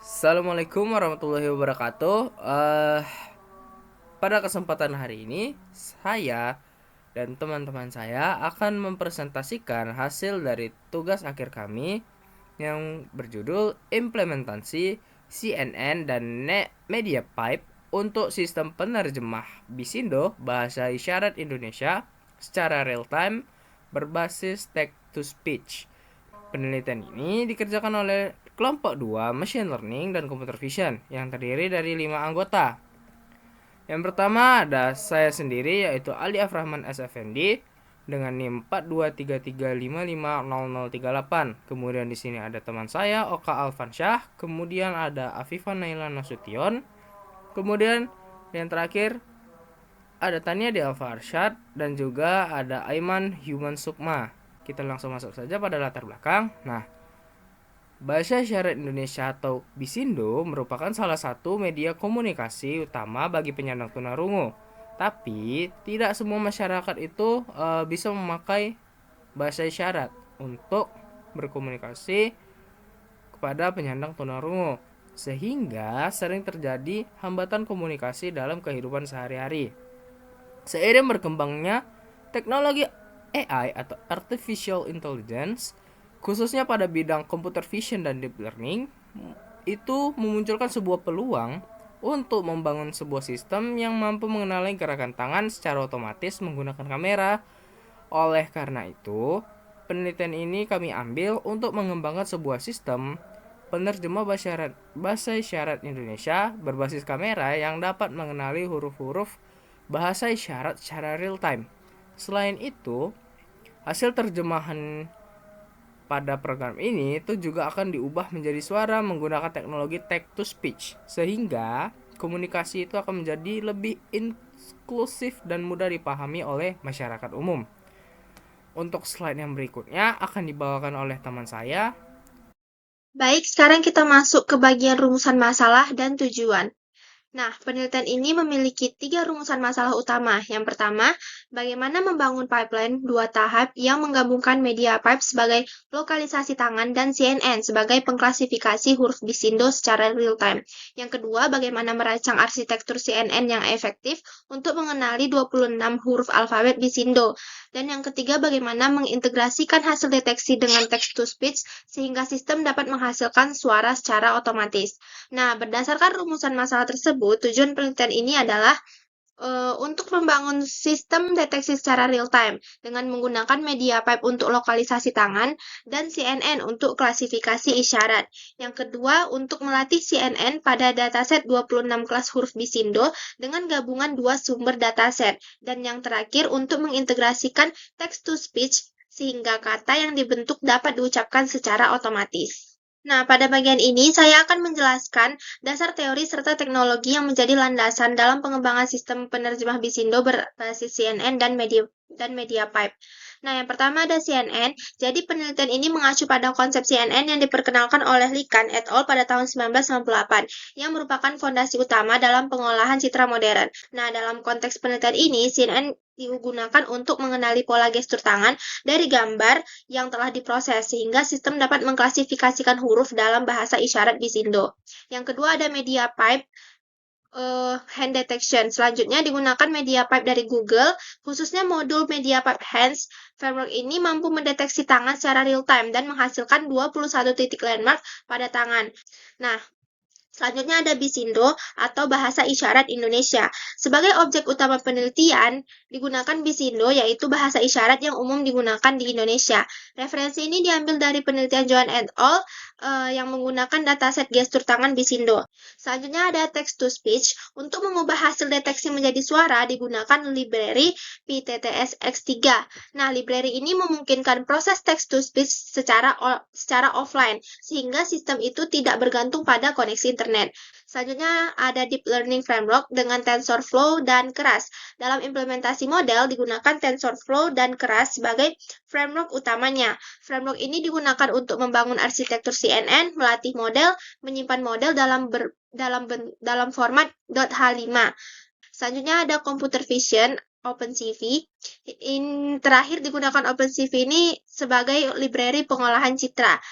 Assalamualaikum warahmatullahi wabarakatuh. Pada kesempatan hari ini, saya dan teman-teman saya akan mempresentasikan hasil dari tugas akhir kami yang berjudul implementasi CNN dan Media Pipe untuk sistem penerjemah Bisindo bahasa isyarat Indonesia secara real time berbasis text to speech. Penelitian ini dikerjakan oleh kelompok 2 Machine Learning dan Computer Vision yang terdiri dari 5 anggota. Yang pertama ada saya sendiri, yaitu Ali Afrahman SFND dengan NIM 4233550038. Kemudian di sini ada teman saya Oka Alfansyah, kemudian ada Afifan Naila Nasution, kemudian yang terakhir ada Tania di Alfa Arsyad, dan juga ada Aiman Human Sukma. Kita langsung masuk saja pada latar belakang. Nah, Bahasa Isyarat Indonesia atau Bisindo merupakan salah satu media komunikasi utama bagi penyandang tunarungu. Tapi tidak semua masyarakat itu bisa memakai bahasa isyarat untuk berkomunikasi kepada penyandang tunarungu, sehingga sering terjadi hambatan komunikasi dalam kehidupan sehari-hari. Seiring berkembangnya teknologi AI atau Artificial Intelligence, khususnya pada bidang computer vision dan deep learning, itu memunculkan sebuah peluang untuk membangun sebuah sistem yang mampu mengenali gerakan tangan secara otomatis menggunakan kamera. Oleh karena itu, penelitian ini kami ambil untuk mengembangkan sebuah sistem penerjemah bahasa isyarat Indonesia berbasis kamera yang dapat mengenali huruf-huruf bahasa isyarat secara real time. Selain itu, hasil terjemahan pada program ini itu juga akan diubah menjadi suara menggunakan teknologi text to speech, sehingga komunikasi itu akan menjadi lebih inklusif dan mudah dipahami oleh masyarakat umum. Untuk slide yang berikutnya akan dibawakan oleh teman saya. Baik, sekarang kita masuk ke bagian rumusan masalah dan tujuan. Nah, penelitian ini memiliki tiga rumusan masalah utama. Yang pertama, bagaimana membangun pipeline dua tahap yang menggabungkan media pipe sebagai lokalisasi tangan dan CNN sebagai pengklasifikasi huruf Bisindo secara real-time. Yang kedua, bagaimana merancang arsitektur CNN yang efektif untuk mengenali 26 huruf alfabet Bisindo. Dan yang ketiga, bagaimana mengintegrasikan hasil deteksi dengan text-to-speech sehingga sistem dapat menghasilkan suara secara otomatis. Nah, berdasarkan rumusan masalah tersebut, tujuan penelitian ini adalah untuk membangun sistem deteksi secara real-time dengan menggunakan media pipe untuk lokalisasi tangan dan CNN untuk klasifikasi isyarat. Yang kedua, untuk melatih CNN pada dataset 26 kelas huruf Bisindo dengan gabungan dua sumber dataset. Dan yang terakhir, untuk mengintegrasikan text-to-speech sehingga kata yang dibentuk dapat diucapkan secara otomatis. Nah, pada bagian ini saya akan menjelaskan dasar teori serta teknologi yang menjadi landasan dalam pengembangan sistem penerjemah Bisindo berbasis CNN dan media pipe. Nah, yang pertama ada CNN. Jadi penelitian ini mengacu pada konsep CNN yang diperkenalkan oleh Likan et al. Pada tahun 1998, yang merupakan fondasi utama dalam pengolahan citra modern. Nah, dalam konteks penelitian ini, CNN digunakan untuk mengenali pola gestur tangan dari gambar yang telah diproses, sehingga sistem dapat mengklasifikasikan huruf dalam bahasa isyarat Bisindo. Yang kedua ada media pipe hand detection. Selanjutnya digunakan media pipe dari Google, khususnya modul media pipe hands. Framework ini mampu mendeteksi tangan secara real time dan menghasilkan 21 titik landmark pada tangan. Nah, selanjutnya ada Bisindo atau Bahasa Isyarat Indonesia. Sebagai objek utama penelitian, digunakan Bisindo yaitu bahasa isyarat yang umum digunakan di Indonesia. Referensi ini diambil dari penelitian Joan et al. Yang menggunakan dataset gestur tangan Bisindo. Selanjutnya ada text to speech. Untuk mengubah hasil deteksi menjadi suara digunakan library PTTS X3. Nah, library ini memungkinkan proses text to speech secara offline, sehingga sistem itu tidak bergantung pada koneksi internet. Selanjutnya ada Deep Learning Framework dengan TensorFlow dan Keras. Dalam implementasi model digunakan TensorFlow dan Keras sebagai framework utamanya. Framework ini digunakan untuk membangun arsitektur CNN, melatih model, menyimpan model dalam format .h5. Selanjutnya ada Computer Vision OpenCV. Terakhir digunakan OpenCV ini sebagai library pengolahan citra.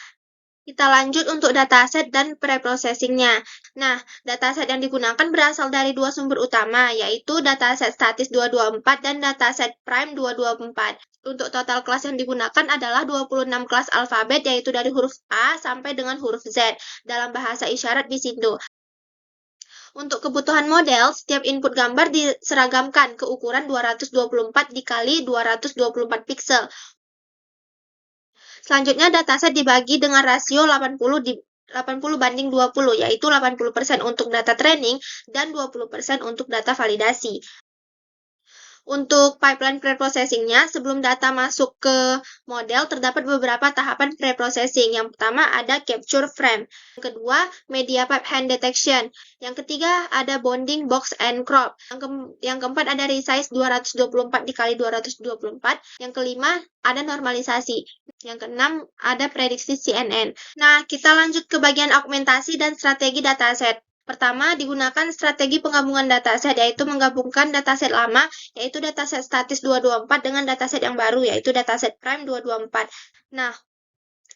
Kita lanjut untuk dataset dan preprocessingnya. Nah, dataset yang digunakan berasal dari dua sumber utama, yaitu dataset statis 224 dan dataset prime 224. Untuk total kelas yang digunakan adalah 26 kelas alfabet, yaitu dari huruf A sampai dengan huruf Z dalam bahasa isyarat Bisindo. Untuk kebutuhan model, setiap input gambar diseragamkan ke ukuran 224 dikali 224 piksel. Selanjutnya dataset dibagi dengan rasio 80 banding 20, yaitu 80% untuk data training dan 20% untuk data validasi. Untuk pipeline preprocessingnya, sebelum data masuk ke model, terdapat beberapa tahapan preprocessing. Yang pertama ada capture frame. Yang kedua, media pipe hand detection. Yang ketiga, ada bounding box and crop. Yang keempat, ada resize 224 dikali 224. Yang kelima, ada normalisasi. Yang keenam, ada prediksi CNN. Nah, kita lanjut ke bagian augmentasi dan strategi dataset. Pertama, digunakan strategi penggabungan dataset, yaitu menggabungkan dataset lama, yaitu dataset statis 224 dengan dataset yang baru, yaitu dataset prime 224. Nah,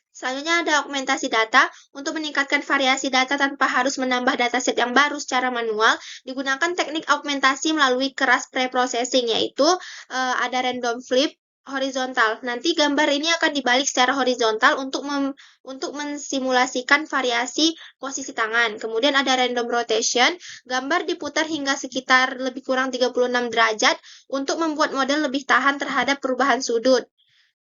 selanjutnya ada augmentasi data. Untuk meningkatkan variasi data tanpa harus menambah dataset yang baru secara manual, digunakan teknik augmentasi melalui keras preprocessing, yaitu ada random flip, horizontal. Nanti gambar ini akan dibalik secara horizontal untuk mensimulasikan variasi posisi tangan. Kemudian ada random rotation, gambar diputar hingga sekitar lebih kurang 36 derajat untuk membuat model lebih tahan terhadap perubahan sudut.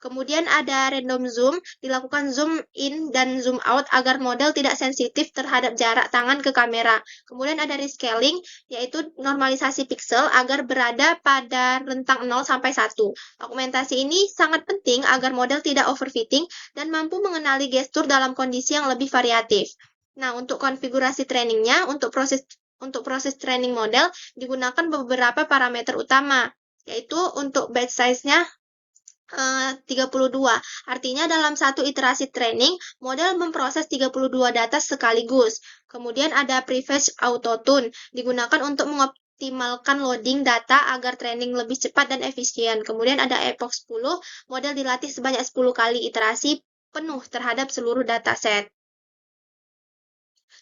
Kemudian ada random zoom, dilakukan zoom in dan zoom out agar model tidak sensitif terhadap jarak tangan ke kamera. Kemudian ada rescaling, yaitu normalisasi pixel agar berada pada rentang 0 sampai 1. Augmentasi ini sangat penting agar model tidak overfitting dan mampu mengenali gestur dalam kondisi yang lebih variatif. Nah, untuk konfigurasi trainingnya, untuk proses training model digunakan beberapa parameter utama, yaitu untuk batch size-nya 32. Artinya dalam satu iterasi training, model memproses 32 data sekaligus. Kemudian ada prefetch autotune, digunakan untuk mengoptimalkan loading data agar training lebih cepat dan efisien. Kemudian ada epoch 10, model dilatih sebanyak 10 kali iterasi penuh terhadap seluruh dataset.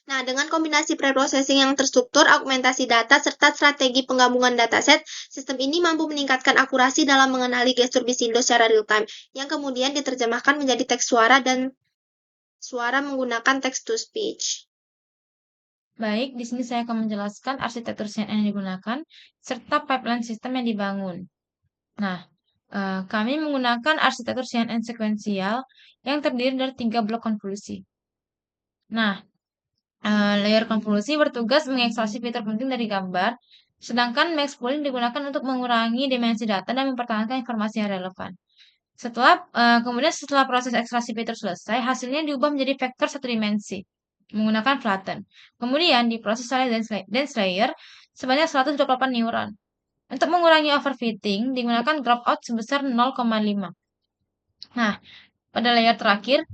Nah, dengan kombinasi preprocessing yang terstruktur, augmentasi data, serta strategi penggabungan dataset, sistem ini mampu meningkatkan akurasi dalam mengenali gestur Bisindo secara real-time, yang kemudian diterjemahkan menjadi teks suara dan suara menggunakan text-to-speech. Baik, di sini saya akan menjelaskan arsitektur CNN yang digunakan, serta pipeline sistem yang dibangun. Nah, kami menggunakan arsitektur CNN sekuensial yang terdiri dari 3 blok konvolusi. Nah, layer konvolusi bertugas mengekstraksi fitur penting dari gambar, sedangkan max pooling digunakan untuk mengurangi dimensi data dan mempertahankan informasi yang relevan. Kemudian setelah proses ekstraksi fitur selesai, hasilnya diubah menjadi vektor satu dimensi menggunakan flatten. Kemudian diproses oleh dense layer sebanyak 128 neuron. Untuk mengurangi overfitting, digunakan dropout sebesar 0,5. Nah, pada layer terakhir,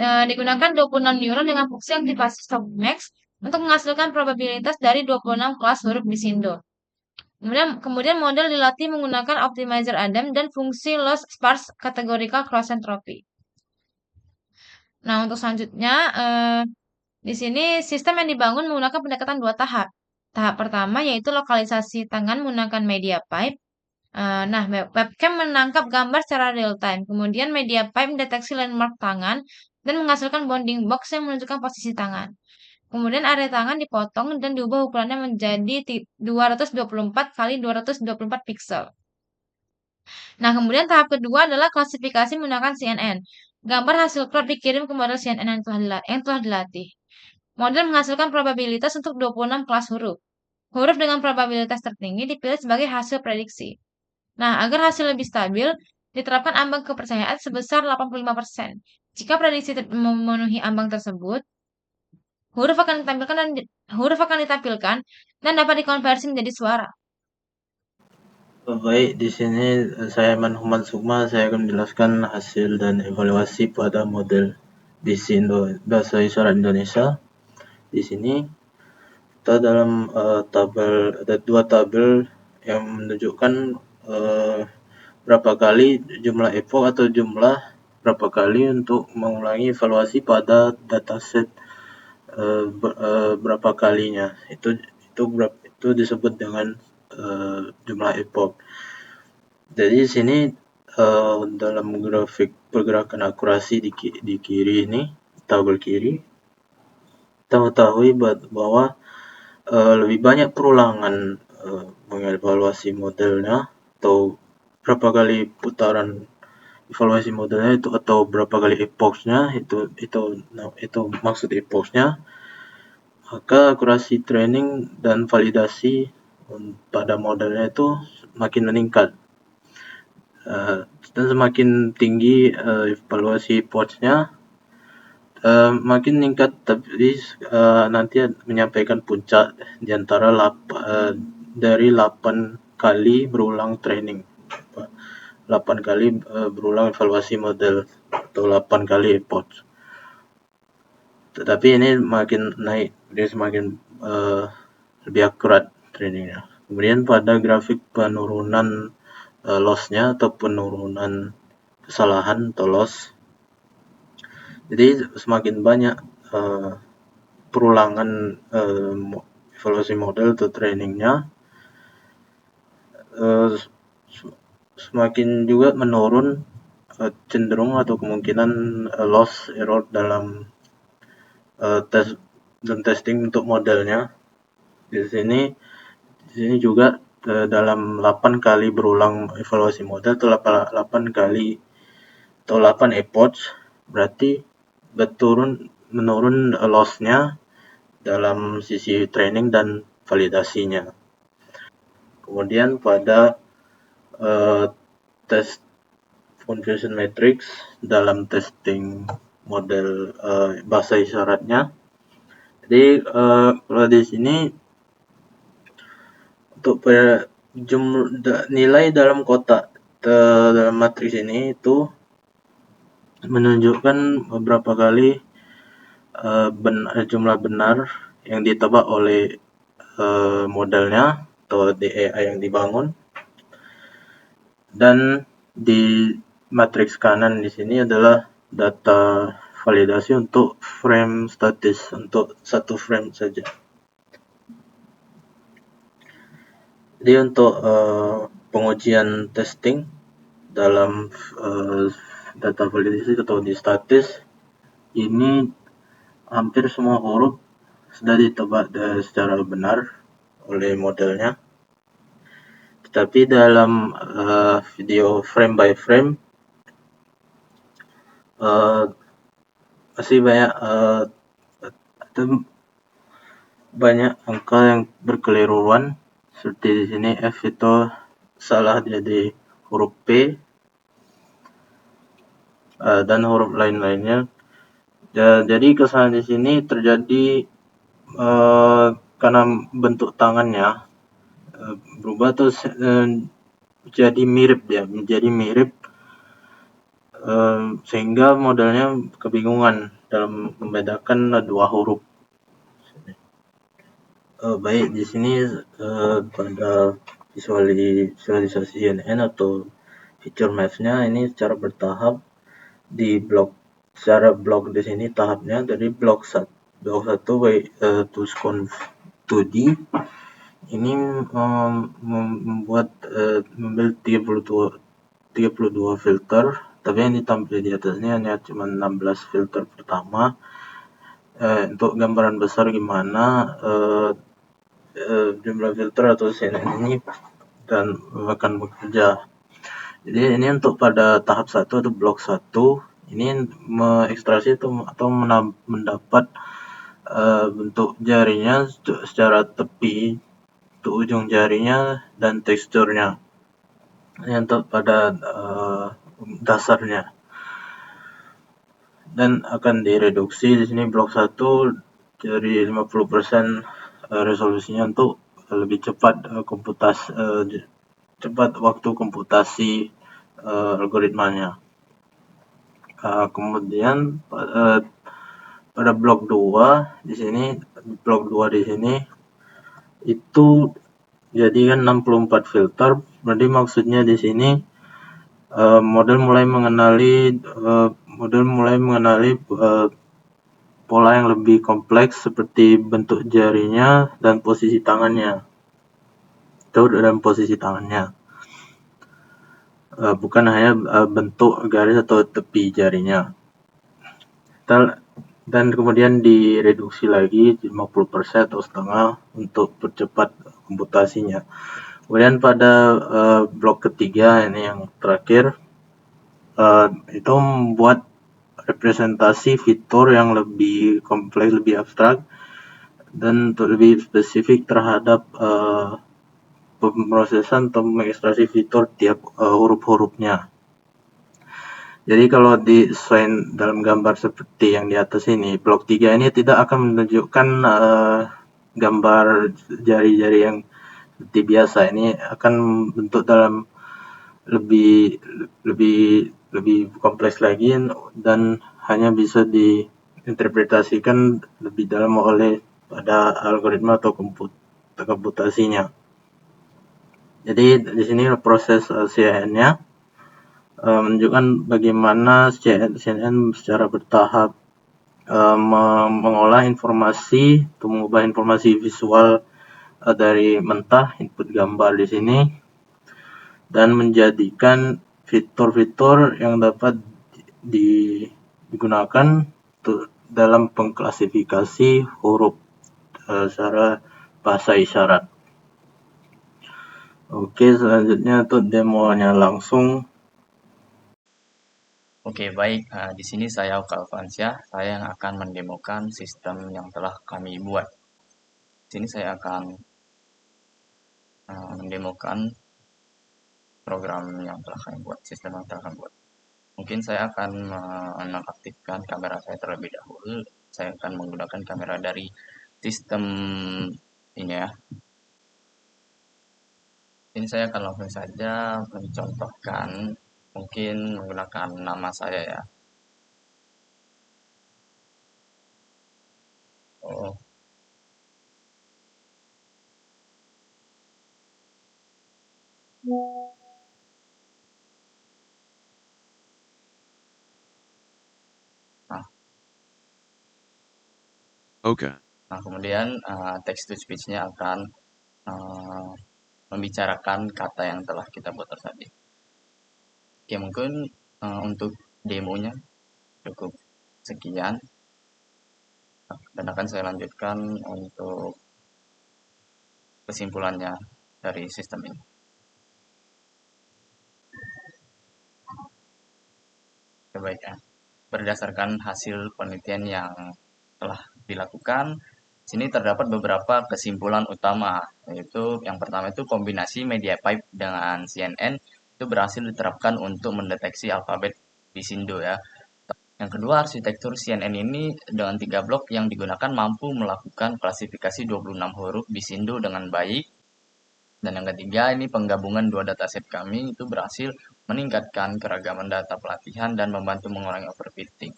digunakan 26 neuron dengan fungsi aktivasi softmax untuk menghasilkan probabilitas dari 26 kelas huruf Bisindo. Kemudian model dilatih menggunakan optimizer Adam dan fungsi loss sparse categorical cross entropy. Nah, untuk selanjutnya, di sini sistem yang dibangun menggunakan pendekatan 2 tahap. Tahap pertama yaitu lokalisasi tangan menggunakan media pipe. Nah, webcam menangkap gambar secara real time. Kemudian media pipe mendeteksi landmark tangan dan menghasilkan bounding box yang menunjukkan posisi tangan. Kemudian area tangan dipotong dan diubah ukurannya menjadi 224 kali 224 piksel. Nah, kemudian tahap kedua adalah klasifikasi menggunakan CNN. Gambar hasil crop dikirim ke model CNN yang telah dilatih. Model menghasilkan probabilitas untuk 26 kelas huruf. Huruf dengan probabilitas tertinggi dipilih sebagai hasil prediksi. Nah, agar hasil lebih stabil, diterapkan ambang kepercayaan sebesar 85%. Jika prediksi memenuhi ambang tersebut, huruf akan ditampilkan dan dapat dikonversi menjadi suara. Baik, di sini saya Manhuman Sukma, saya akan menjelaskan hasil dan evaluasi pada model Bisindo Bahasa Isyarat Indonesia. Di sini kita dalam tabel ada 2 tabel yang menunjukkan berapa kali jumlah epoch atau jumlah berapa kali untuk mengulangi evaluasi pada dataset berapa kalinya. Itu disebut dengan jumlah epoch. Jadi di sini dalam grafik pergerakan akurasi di kiri ini, tabel kiri, kita mengetahui bahwa lebih banyak perulangan mengevaluasi modelnya, atau berapa kali putaran evaluasi modelnya itu, atau berapa kali epochnya, itu maksud epochnya. Maka akurasi training dan validasi pada modelnya itu makin meningkat, dan semakin tinggi evaluasi epochnya makin meningkat, tapi nanti menyampaikan puncak di antara dari 8 kali berulang training, 8 kali berulang evaluasi model, atau 8 kali epoch. Tetapi ini makin naik, dia semakin lebih akurat trainingnya. Kemudian pada grafik penurunan loss-nya atau penurunan kesalahan atau loss, jadi semakin banyak perulangan evaluasi model atau trainingnya, semakin juga menurun cenderung atau kemungkinan loss error dalam tes dan testing untuk modelnya. Di sini juga dalam 8 kali berulang evaluasi model atau 8 kali atau 8 epoch, berarti menurun loss-nya dalam sisi training dan validasinya. Kemudian pada tes confusion matrix dalam testing model bahasa isyaratnya. Jadi kalau di sini untuk nilai dalam kotak dalam matriks ini itu menunjukkan beberapa kali jumlah benar yang ditebak oleh modelnya atau DAI yang dibangun. Dan di matriks kanan di sini adalah data validasi untuk frame statis, untuk satu frame saja. Jadi untuk pengujian testing dalam data validasi atau di statis ini, hampir semua huruf sudah ditebak secara benar oleh modelnya. Tetapi dalam video frame by frame masih banyak angka yang berkeliruan. Seperti di sini F itu salah jadi huruf P dan huruf lain-lainnya. Jadi kesalahan di sini terjadi karena bentuk tangannya berubah atau menjadi mirip sehingga modelnya kebingungan dalam membedakan dua huruf. Baik, di sini pada visualisasi CNN atau feature maps-nya ini secara bertahap secara blok di sini tahapnya dari blok 1 TOOLSCONF 2D ini membuat 32 filter, tapi yang ditampilkan di atasnya hanya cuma 16 filter pertama. Untuk gambaran besar gimana jumlah filter atau CNN ini dan akan bekerja. Jadi ini untuk pada tahap 1 atau blok 1 ini mengekstraksi atau mendapat bentuk jarinya secara tepi untuk ujung jarinya dan teksturnya. Ini untuk pada dasarnya. Dan akan direduksi di sini blok 1 dari 50% resolusinya untuk lebih cepat cepat waktu komputasi algoritmanya. Kemudian pada blok 2 di sini itu jadikan 64 filter. Berarti maksudnya di sini Model mulai mengenali pola yang lebih kompleks seperti bentuk jarinya dan posisi tangannya. Bukan hanya bentuk garis atau tepi jarinya. Dan kemudian direduksi lagi 50% atau setengah untuk percepat komputasinya. Kemudian pada blok ketiga, ini yang terakhir, itu membuat representasi fitur yang lebih kompleks, lebih abstrak, dan untuk lebih spesifik terhadap pemrosesan atau mengekstraksi fitur tiap huruf-hurufnya. Jadi kalau disesuaikan dalam gambar seperti yang di atas ini, blok 3 ini tidak akan menunjukkan gambar jari-jari yang seperti biasa. Ini akan bentuk dalam lebih kompleks lagi dan hanya bisa diinterpretasikan lebih dalam oleh pada algoritma atau komputasinya. Jadi di sini proses CNN-nya menunjukkan bagaimana CNN secara bertahap mengolah informasi atau mengubah informasi visual dari mentah input gambar di sini dan menjadikan fitur-fitur yang dapat digunakan dalam pengklasifikasi huruf secara bahasa isyarat. Oke, selanjutnya untuk demonya langsung. Oke, baik. Di sini saya Oka Alfansyah. Saya yang akan mendemokan sistem yang telah kami buat. Di sini saya akan mendemokan program yang telah kami buat, sistem yang telah kami buat. Mungkin saya akan menonaktifkan kamera saya terlebih dahulu. Saya akan menggunakan kamera dari sistem ini ya. Ini saya akan langsung saja mencontohkan, mungkin menggunakan nama saya ya. Oh. Okay. Nah, kemudian text to speech-nya akan membicarakan kata yang telah kita buat tadi. Oke, mungkin untuk demonya cukup sekian. Dan akan saya lanjutkan untuk kesimpulannya dari sistem ini. Baik ya. Berdasarkan hasil penelitian yang telah dilakukan, sini terdapat beberapa kesimpulan utama, yaitu yang pertama itu kombinasi MediaPipe dengan CNN itu berhasil diterapkan untuk mendeteksi alfabet Bisindo ya. Yang kedua, arsitektur CNN ini dengan 3 blok yang digunakan mampu melakukan klasifikasi 26 huruf Bisindo dengan baik. Dan yang ketiga, ini penggabungan 2 dataset kami itu berhasil meningkatkan keragaman data pelatihan dan membantu mengurangi overfitting.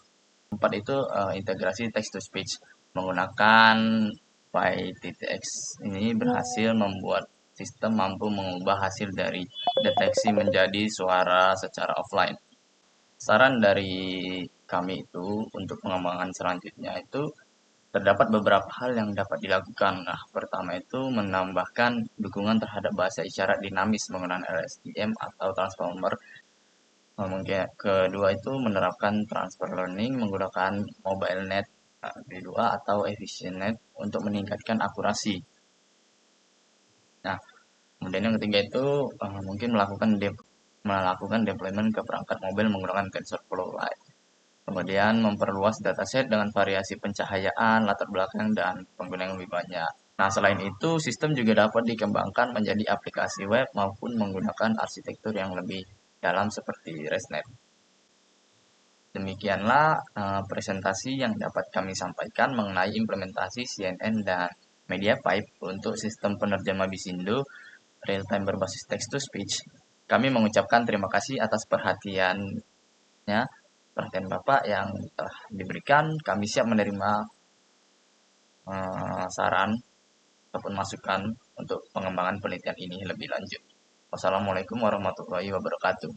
Keempat itu integrasi text to speech menggunakan PyTTX ini berhasil membuat sistem mampu mengubah hasil dari deteksi menjadi suara secara offline. Saran dari kami itu untuk pengembangan selanjutnya itu terdapat beberapa hal yang dapat dilakukan. Nah, pertama itu menambahkan dukungan terhadap bahasa isyarat dinamis menggunakan LSTM atau transformer. Mungkin kedua itu menerapkan transfer learning menggunakan mobile net V2 atau efficient net untuk meningkatkan akurasi. Nah, kemudian yang ketiga itu mungkin melakukan deployment ke perangkat mobil menggunakan TensorFlow Lite. Kemudian memperluas dataset dengan variasi pencahayaan, latar belakang, dan pengguna yang lebih banyak. Nah, selain itu, sistem juga dapat dikembangkan menjadi aplikasi web maupun menggunakan arsitektur yang lebih dalam seperti ResNet. Demikianlah presentasi yang dapat kami sampaikan mengenai implementasi CNN dan MediaPipe untuk sistem penerjemah Bisindo real-time berbasis text to speech. Kami mengucapkan terima kasih atas perhatian Bapak yang telah diberikan. Kami siap menerima saran ataupun masukan untuk pengembangan penelitian ini lebih lanjut. Wassalamualaikum warahmatullahi wabarakatuh.